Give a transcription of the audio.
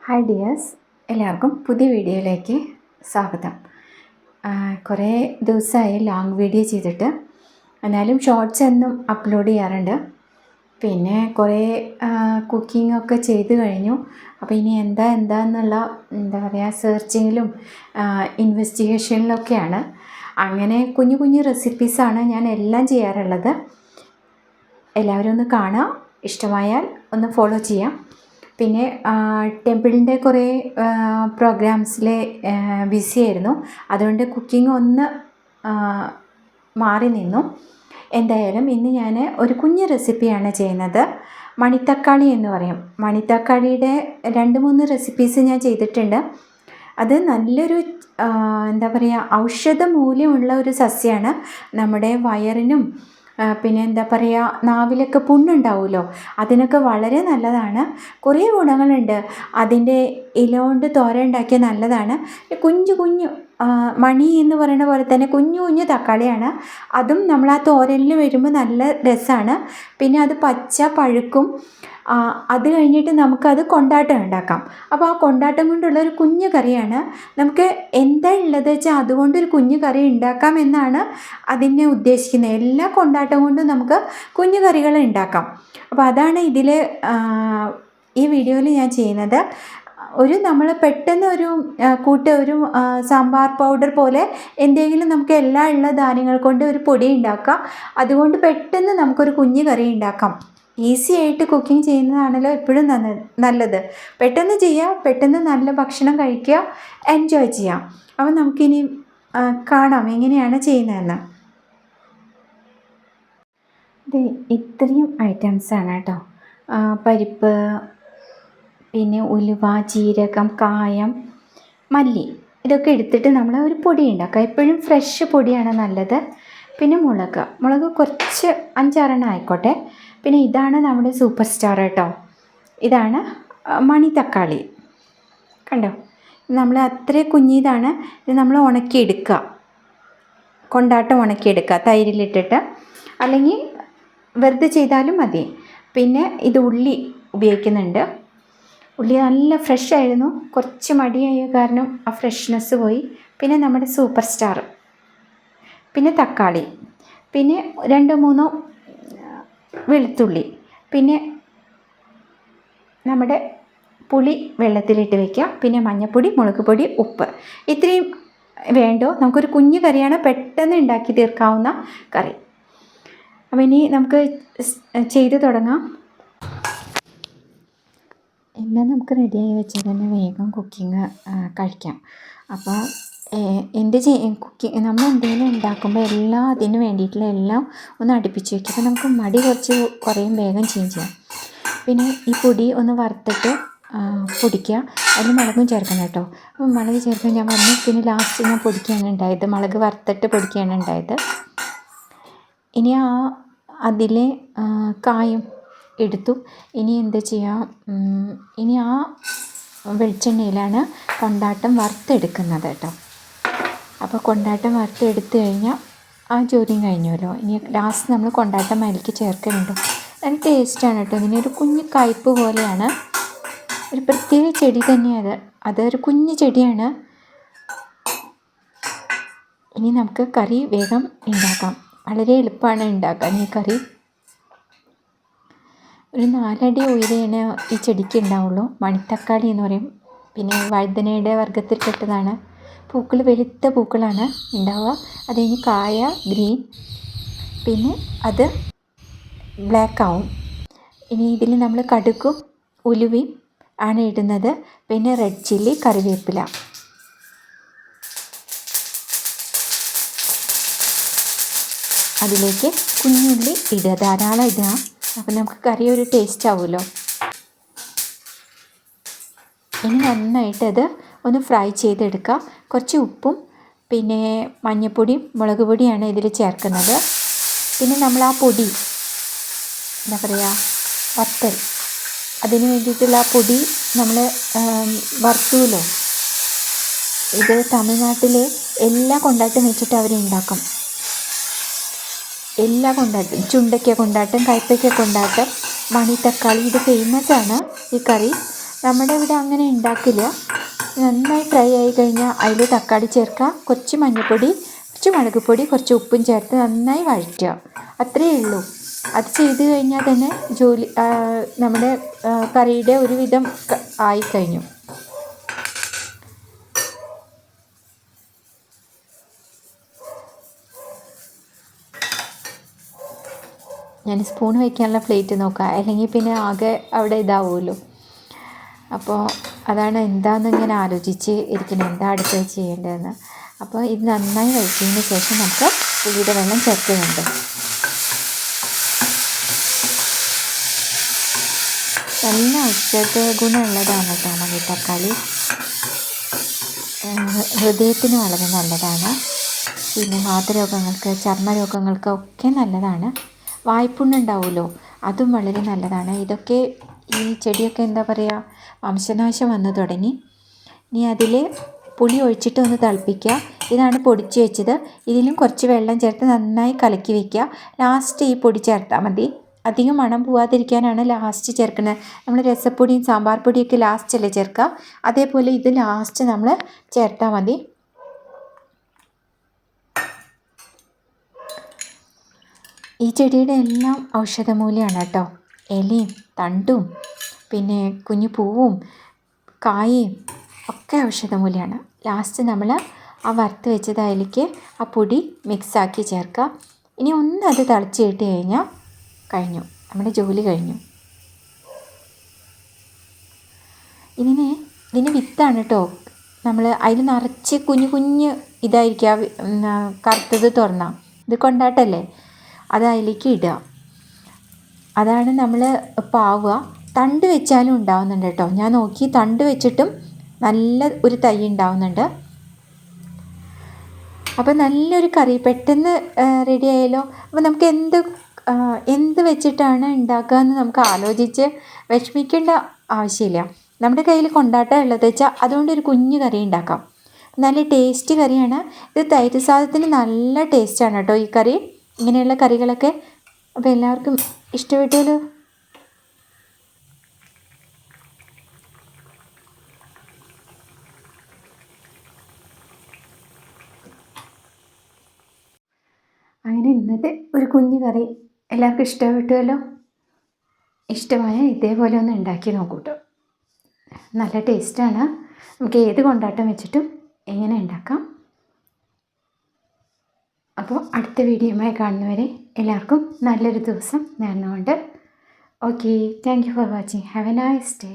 Hi dears, എല്ലാവർക്കും പുതിയ വീഡിയോയിലേക്ക് സ്വാഗതം. കുറേ ദിവസമായി ലോങ് വീഡിയോ ചെയ്തിട്ട്, എന്നാലും ഷോർട്സ് എന്നും അപ്ലോഡ് ചെയ്യാറുണ്ട്. പിന്നെ കുറേ കുക്കിംഗ് ഒക്കെ ചെയ്ത് കഴിഞ്ഞു. അപ്പോൾ ഇനി എന്താന്നുള്ള എന്താ പറയുക, സെർച്ചിങ്ങിലും ഇൻവെസ്റ്റിഗേഷനിലൊക്കെയാണ്. അങ്ങനെ കുഞ്ഞു കുഞ്ഞു റെസിപ്പീസാണ് ഞാൻ എല്ലാം ചെയ്യാറുള്ളത്. എല്ലാവരും ഒന്ന് കാണാം, ഇഷ്ടമായാൽ ഒന്ന് ഫോളോ ചെയ്യാം. പിന്നെ ടെമ്പിളിൻ്റെ കുറേ പ്രോഗ്രാംസിൽ ബിസി ആയിരുന്നു, അതുകൊണ്ട് കുക്കിംഗ് ഒന്ന് മാറി നിന്നു. എന്തായാലും ഇന്ന് ഞാൻ ഒരു കുഞ്ഞ് റെസിപ്പിയാണ് ചെയ്യുന്നത്. മണിത്തക്കാളി എന്ന് പറയും. മണിത്തക്കാളിയുടെ 2-3 റെസിപ്പീസ് ഞാൻ ചെയ്തിട്ടുണ്ട്. അത് നല്ലൊരു എന്താ പറയുക, ഔഷധ മൂല്യമുള്ള ഒരു സസ്യമാണ്. നമ്മുടെ വയറിനും പിന്നെ എന്താ പറയുക, നാവിലൊക്കെ പുണ്ണുണ്ടാവുമല്ലോ, അതിനൊക്കെ വളരെ നല്ലതാണ്. കുറേ ഗുണങ്ങളുണ്ട്. അതിൻ്റെ ഇല കൊണ്ട് തോരൻ ഉണ്ടാക്കിയ നല്ലതാണ്. കുഞ്ഞു കുഞ്ഞു മണി എന്ന് പറയുന്ന പോലെ തന്നെ കുഞ്ഞു കുഞ്ഞു തക്കാളിയാണ്. അതും നമ്മൾ ആ തോരനിൽ വരുമ്പോൾ നല്ല രസമാണ്. പിന്നെ അത് പച്ച പഴുക്കും. അത് കഴിഞ്ഞിട്ട് നമുക്കത് കൊണ്ടാട്ടം ഉണ്ടാക്കാം. അപ്പോൾ ആ കൊണ്ടാട്ടം കൊണ്ടുള്ളൊരു കുഞ്ഞു കറിയാണ്. നമുക്ക് എന്താ ഉള്ളത് വെച്ചാൽ അതുകൊണ്ടൊരു കുഞ്ഞു കറി ഉണ്ടാക്കാം എന്നാണ് അതിനെ ഉദ്ദേശിക്കുന്നത്. എല്ലാ കൊണ്ടാട്ടം കൊണ്ടും നമുക്ക് കുഞ്ഞു കറികൾ ഉണ്ടാക്കാം. അപ്പോൾ അതാണ് ഇതിൽ ഈ വീഡിയോയിൽ ഞാൻ ചെയ്യുന്നത്. നമ്മൾ പെട്ടെന്ന് ഒരു സാമ്പാർ പൗഡർ പോലെ എന്തെങ്കിലും നമുക്ക് എല്ലാം ഉള്ള ധാന്യങ്ങൾ കൊണ്ട് ഒരു പൊടി ഉണ്ടാക്കാം. അതുകൊണ്ട് പെട്ടെന്ന് നമുക്കൊരു കുഞ്ഞു കറി ഉണ്ടാക്കാം. ഈസി ആയിട്ട് കുക്കിംഗ് ചെയ്യുന്നതാണല്ലോ എപ്പോഴും നല്ലത്. പെട്ടെന്ന് ചെയ്യുക, പെട്ടെന്ന് നല്ല ഭക്ഷണം കഴിക്കുക, എൻജോയ് ചെയ്യാം. അപ്പോൾ നമുക്കിനി കാണാം എങ്ങനെയാണ് ചെയ്യുന്നതെന്ന്. ഇത് ഇത്രയും ഐറ്റംസാണ് കേട്ടോ. പരിപ്പ്, പിന്നെ ഉലുവ, ജീരകം, കായം, മല്ലി, ഇതൊക്കെ എടുത്തിട്ട് നമ്മൾ ഒരു പൊടി ഉണ്ടാക്കുക. എപ്പോഴും ഫ്രഷ് പൊടിയാണ് നല്ലത്. പിന്നെ മുളക് കുറച്ച് 5-6 ആയിക്കോട്ടെ. പിന്നെ ഇതാണ് നമ്മുടെ സൂപ്പർ സ്റ്റാർ കേട്ടോ. ഇതാണ് മണിത്തക്കാളി. കണ്ടോ, നമ്മൾ അത്ര കുഞ്ഞിതാണ്. ഇത് നമ്മൾ ഉണക്കിയെടുക്കുക, കൊണ്ടാട്ടം ഉണക്കിയെടുക്കുക തൈരിലിട്ടിട്ട്, അല്ലെങ്കിൽ വെറുതെ ചെയ്താലും മതി. പിന്നെ ഇത് ഉള്ളി ഉപയോഗിക്കുന്നുണ്ട്. ഉള്ളി നല്ല ഫ്രഷ് ആയിരുന്നു, കുറച്ച് മടിയായ കാരണം ആ ഫ്രഷ്നെസ് പോയി. പിന്നെ നമ്മുടെ സൂപ്പർ സ്റ്റാർ, പിന്നെ തക്കാളി, പിന്നെ 2-3 വെളുത്തുള്ളി, പിന്നെ നമ്മുടെ പുളി വെള്ളത്തിലിട്ട് വയ്ക്കുക, പിന്നെ മഞ്ഞൾപ്പൊടി, മുളക് പൊടി, ഉപ്പ്. ഇത്രയും വേണ്ടോ. നമുക്കൊരു കുഞ്ഞു കറിയാണ്, പെട്ടെന്ന് ഉണ്ടാക്കി തീർക്കാവുന്ന കറി. അപ്പോൾ ഇനി നമുക്ക് ചെയ്ത് തുടങ്ങാം. എല്ലാം നമുക്ക് റെഡിയായി വെച്ചാൽ തന്നെ വേഗം കുക്കിംഗ് കഴിക്കാം. അപ്പോൾ കുക്കിംഗ് നമ്മൾ എന്തെങ്കിലും ഉണ്ടാക്കുമ്പോൾ എല്ലാം അതിന് വേണ്ടിയിട്ടുള്ള എല്ലാം ഒന്ന് അടുപ്പിച്ച് വയ്ക്കുക. അപ്പോൾ നമുക്ക് മടി കുറച്ച് കുറയും, വേഗം ചെയ്യാം. പിന്നെ ഈ പൊടി ഒന്ന് വറുത്തിട്ട് പൊടിക്കുക. അതിൽ മുളകും ചേർക്കണം കേട്ടോ. അപ്പോൾ മുളക് ചേർക്കാൻ ഞാൻ വന്നു. പിന്നെ ലാസ്റ്റ് ഞാൻ പൊടിക്കുകയാണ് ഉണ്ടായത്, മുളക് വറുത്തിട്ട് പൊടിക്കുകയാണ് ഉണ്ടായത്. ഇനി അതിലെ കായം എടുത്തു. ഇനി എന്താ ചെയ്യുക, ഇനി ആ വെളിച്ചെണ്ണയിലാണ് കൊണ്ടാട്ടം വറുത്തെടുക്കുന്നത് കേട്ടോ. അപ്പോൾ കൊണ്ടാട്ടം വറുത്തെടുത്ത് കഴിഞ്ഞാൽ ആ ജോലിയും കഴിഞ്ഞല്ലോ. ഇനി ലാസ്റ്റ് നമ്മൾ കൊണ്ടാട്ടം അതിലേക്ക് ചേർക്കുന്നുണ്ട്. നല്ല ടേസ്റ്റാണ് കേട്ടോ. ഇതിനൊരു കുഞ്ഞ് കയ്പ്പ് പോലെയാണ്. ഒരു പ്രത്യേക ചെടി തന്നെയാണ് അതൊരു കുഞ്ഞു ചെടിയാണ്. ഇനി നമുക്ക് കറി വേഗം ഉണ്ടാക്കാം. വളരെ എളുപ്പമാണ് ഉണ്ടാക്കാൻ ഈ കറി. ഒരു 4 അടി ഉയരെയാണ് ഈ ചെടിക്ക് ഉണ്ടാവുള്ളൂ. മണിത്തക്കാളി എന്ന് പറയും. പിന്നെ വഴുതനയുടെ വർഗ്ഗത്തിൽപ്പെട്ടതാണ്. പൂക്കൾ വെളുത്ത പൂക്കളാണ് ഉണ്ടാവുക. അത് കഴിഞ്ഞ് കായ ഗ്രീൻ, പിന്നെ അത് ബ്ലാക്ക് ആവും. ഇനി ഇതിൽ നമ്മൾ കടുകും ഉലുവയും ആണ് ഇടുന്നത്. പിന്നെ റെഡ് ചില്ലി, കറിവേപ്പില. അതിലേക്ക് കുഞ്ഞുള്ളി ഇടുക, ധാരാളം ഇടുക. അപ്പോൾ നമുക്ക് കറി ഒരു ടേസ്റ്റ് ആവുമല്ലോ. ഇനി നന്നായിട്ട് അത് ഒന്ന് ഫ്രൈ ചെയ്തെടുക്കുക. കുറച്ച് ഉപ്പും പിന്നെ മഞ്ഞൾപ്പൊടിയും മുളക് പൊടിയാണ് ഇതിൽ ചേർക്കുന്നത്. പിന്നെ നമ്മൾ ആ പൊടി എന്താ പറയുക, വറുത്തൽ, അതിന് വേണ്ടിയിട്ടുള്ള ആ പൊടി നമ്മൾ വറുത്തുമല്ലോ. ഇത് തമിഴ്നാട്ടിൽ എല്ലാ കൊണ്ടാട്ടം വെച്ചിട്ട് അവരുണ്ടാക്കും. എല്ലാ കൊണ്ടാട്ടം, ചുണ്ടയ്ക്ക കൊണ്ടാട്ടം, കയ്പ്പയ്ക്ക കൊണ്ടാട്ടം, മണിത്തക്കാളി, ഇത് ഫേമസാണ് ഈ കറി. നമ്മുടെ ഇവിടെ അങ്ങനെ ഉണ്ടാക്കില്ല. നന്നായി ഫ്രൈ ആയി കഴിഞ്ഞാൽ അതിൽ തക്കാളി ചേർക്കുക, കുറച്ച് മഞ്ഞൾപ്പൊടി, കുറച്ച് മുളക് പൊടി, കുറച്ച് ഉപ്പും ചേർത്ത് നന്നായി വഴറ്റുക. അത്രയേ ഉള്ളൂ. അത് ചെയ്ത് കഴിഞ്ഞാൽ തന്നെ നമ്മുടെ കറിയുടെ ഒരുവിധം ആയിക്കഴിഞ്ഞു. ഞാൻ സ്പൂൺ വയ്ക്കാനുള്ള പ്ലേറ്റ് നോക്കാം, അല്ലെങ്കിൽ പിന്നെ ആകെ അവിടെ ഇതാവുമല്ലോ. അപ്പോൾ അതാണ് എന്താണെന്ന് ഇങ്ങനെ ആലോചിച്ച് ഇരിക്കണം, എന്താ അടുത്ത് ചെയ്യേണ്ടതെന്ന്. അപ്പോൾ ഇത് നന്നായി വഴറ്റിയതിന് ശേഷം നമുക്ക് പുളിയുടെ വെള്ളം ചേർക്കുന്നുണ്ട്. നല്ല ഔഷധ ഗുണമുള്ളതാണ് കേട്ടോ ഈ തക്കാളി. ഹൃദയത്തിന് വളരെ നല്ലതാണ്. പിന്നെ വാതരോഗങ്ങൾക്ക്, ചർമ്മരോഗങ്ങൾക്ക് ഒക്കെ നല്ലതാണ്. വായ്പുണ്ണുണ്ടാവുമല്ലോ, അതും വളരെ നല്ലതാണ്. ഇതൊക്കെ ഈ ചെടിയൊക്കെ എന്താ പറയുക, വംശനാശം വന്നു തുടങ്ങി. ഇനി അതിൽ പുളി ഒഴിച്ചിട്ട് ഒന്ന് തിളപ്പിക്കുക. ഇതാണ് പൊടിച്ച് വെച്ചത്. ഇതിലും കുറച്ച് വെള്ളം ചേർത്ത് നന്നായി കലക്കി വയ്ക്കുക. ലാസ്റ്റ് ഈ പൊടി ചേർത്താൽ മതി. അധികം മണം പോവാതിരിക്കാനാണ് ലാസ്റ്റ് ചേർക്കുന്നത്. നമ്മൾ രസപ്പൊടിയും സാമ്പാർ പൊടിയൊക്കെ ലാസ്റ്റല്ലേ ചേർക്കുക, അതേപോലെ ഇത് ലാസ്റ്റ് നമ്മൾ ചേർത്താൽ മതി. ഈ ചെടിയുടെ എല്ലാം ഔഷധമൂല്യമാണ് കേട്ടോ. ഇലയും തണ്ടും പിന്നെ കുഞ്ഞു പൂവും കായയും ഒക്കെ ഔഷധമൂല്യമാണ്. ലാസ്റ്റ് നമ്മൾ ആ വറുത്ത് വെച്ചത് അതിലേക്ക് ആ പൊടി മിക്സാക്കി ചേർക്കുക. ഇനി ഒന്ന് അത് തിളച്ച് കിട്ടി കഴിഞ്ഞാൽ കഴിഞ്ഞു, നമ്മുടെ ജോലി കഴിഞ്ഞു. ഇതിന് വിത്താണ് കേട്ടോ. നമ്മൾ അതിൽ നിറച്ച് കുഞ്ഞു കുഞ്ഞ് ഇതായിരിക്കുക, കറുത്തത് തുറന്നാൽ ഇത് കൊണ്ടാട്ടല്ലേ, അത് അതിലേക്ക് ഇടുക. അതാണ് നമ്മൾ പാവുക. തണ്ട് വെച്ചാലും ഉണ്ടാവുന്നുണ്ട് കേട്ടോ. ഞാൻ നോക്കി, തണ്ട് വെച്ചിട്ടും നല്ല ഒരു തൈ ഉണ്ടാവുന്നുണ്ട്. അപ്പോൾ നല്ലൊരു കറി പെട്ടെന്ന് റെഡി ആയാലോ. അപ്പോൾ നമുക്ക് എന്ത് വെച്ചിട്ടാണ് ഉണ്ടാക്കുക എന്ന് നമുക്ക് ആലോചിച്ച് വിഷമിക്കേണ്ട ആവശ്യമില്ല. നമ്മുടെ കയ്യിൽ കൊണ്ടാട്ടം ഉള്ളത് വെച്ചാൽ അതുകൊണ്ടൊരു കുഞ്ഞു കറി ഉണ്ടാക്കാം. നല്ല ടേസ്റ്റ് കറിയാണ് ഇത്. തൈര് സാദത്തിന് നല്ല ടേസ്റ്റാണ് കേട്ടോ ഈ കറി, ഇങ്ങനെയുള്ള കറികളൊക്കെ. അപ്പോൾ എല്ലാവർക്കും ഇഷ്ടപ്പെട്ടല്ലോ. അങ്ങനെ ഇന്നത്തെ ഒരു കുഞ്ഞു കറി എല്ലാവർക്കും ഇഷ്ടപ്പെട്ടുമല്ലോ. ഇഷ്ടമായ ഇതേപോലെ ഒന്ന് ഉണ്ടാക്കി നോക്കൂ കേട്ടോ. നല്ല ടേസ്റ്റാണ്. നമുക്ക് ഏത് കൊണ്ടാട്ടം വെച്ചിട്ടും എങ്ങനെ ഉണ്ടാക്കാം. അപ്പോൾ അടുത്ത വീഡിയോയുമായി കാണുന്നവരെ എല്ലാവർക്കും നല്ലൊരു ദിവസം നേർന്നുകൊണ്ട് okay, thank you for watching. Have A nice day.